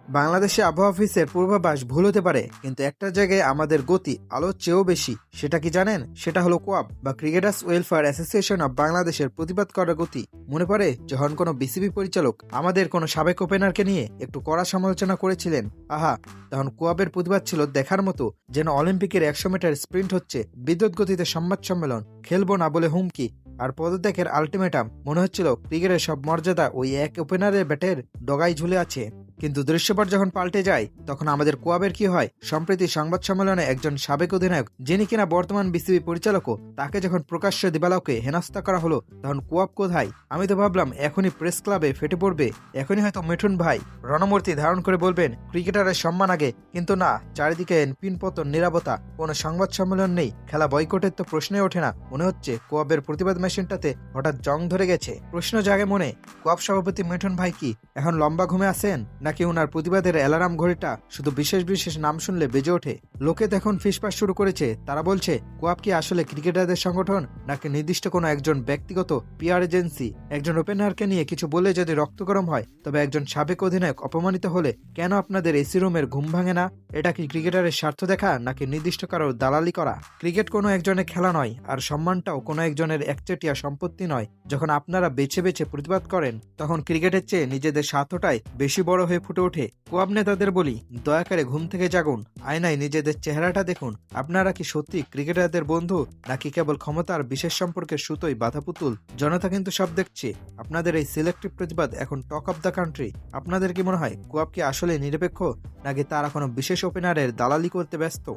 বাংলাদেশে আবহাওয়া অফিসের পূর্বাভাস ভুল হতে পারে, কিন্তু একটা জায়গায় আমাদের গতি আলোর চেয়েও বেশি। সেটা কি জানেন? সেটা হলো কোয়াব বা ক্রিকেটার্স ওয়েলফেয়ার অ্যাসোসিয়েশন অব বাংলাদেশের প্রতিবাদ করার গতি। মনে পড়ে যখন কোনো বিসিবি পরিচালক আমাদের কোনো সাবেক ওপেনারকে নিয়ে একটু কড়া সমালোচনা করেছিলেন। আহা, তখন কোয়াবের প্রতিবাদ ছিল দেখার মতো, যেন অলিম্পিকের 100 মিটার স্প্রিন্ট হচ্ছে বিদ্যুৎ গতিতে সংবাদ সম্মেলন, খেলবো না বলে হুমকি আর পদত্যাগের আলটিমেটাম। মনে হচ্ছিল ক্রিকেটের সব মর্যাদা ওই এক ওপেনারের ব্যাটের ডগায় ঝুলে আছে। কিন্তু দৃশ্যপট যখন পাল্টে যায়, তখন আমাদের কোয়াবের কি হয়? সম্প্রতি সংবাদ সম্মেলনে একজন সাবেক অধিনায়ক, যিনি কিনা বর্তমান বিসিবি পরিচালকও, তাকে যখন প্রকাশ্য দিবালোকে হেনস্থা করা হলো, তখন কোয়াব কোথায়? আমি তো ভাবলাম এখনই প্রেস ক্লাবে ফেটে পড়বে, এখনই হয়তো মিঠুন ভাই রণমূর্তি ধারণ করে বলবেন ক্রিকেটারের সম্মান আগে। কিন্তু না, চারিদিকে পিনপতন, নীরবতা, কোনো সংবাদ সম্মেলন নেই। খেলা বয়কটের তো প্রশ্নই ওঠে না। মনে হচ্ছে কোয়াবের প্রতিবাদ মেশিনটাতে হঠাৎ জং ধরে গেছে। প্রশ্ন জাগে মনে, কোয়াব সভাপতি মিঠুন ভাই কি এখন লম্বা ঘুমে আছেন, নাকি ওনার প্রতিবাদের অ্যালার্ম ঘড়িটা শুধু বিশেষ বিশেষ নাম শুনলে বেজে ওঠে? লোকে তো এখন ফিসফাস শুরু করেছে। তারা বলছে কোয়াব কি আসলে ক্রিকেটারদের সংগঠন, নাকি নির্দিষ্ট কোনো একজন ব্যক্তিগত পিআর এজেন্সি? একজন ওপেনারকে নিয়ে কিছু বলে যদি রক্ত গরম হয়, তবে একজন সাবেক অধিনায়ক অপমানিত হলে কেন আপনাদের এসি রুমের ঘুম ভাঙে না? এটা কি ক্রিকেটারের স্বার্থ দেখা, নাকি নির্দিষ্ট কারোর দালালি করা? ক্রিকেট কোনো একজনের খেলা নয়, আর সম্মানটাও কোনো একজনের একচেটিয়া সম্পত্তি নয়। যখন আপনারা বেছে বেছে প্রতিবাদ করেন, তখন ক্রিকেটের চেয়ে নিজেদের স্বার্থটাই বেশি বড় হয়ে ফুটে ওঠে। কোয়াব নেতাদের বলি, দয়া করে ঘুম থেকে জাগুন, আয়নায় নিজেদের চেহারাটা দেখুন। আপনারা কি সত্যি ক্রিকেটারদের বন্ধু, নাকি কেবল ক্ষমতার বিশেষ সম্পর্কের সুতোই বাধা পুতুল? জনতা কিন্তু সব দেখছে। আপনাদের এই সিলেক্টিভ প্রতিবাদ এখন টক অব দ্য কান্ট্রি। আপনাদের কি মনে হয় কোয়াব কি আসলে নিরপেক্ষ, নাকি তারা কোনো বিশেষ ওপেনারের দালালি করতে ব্যস্ত?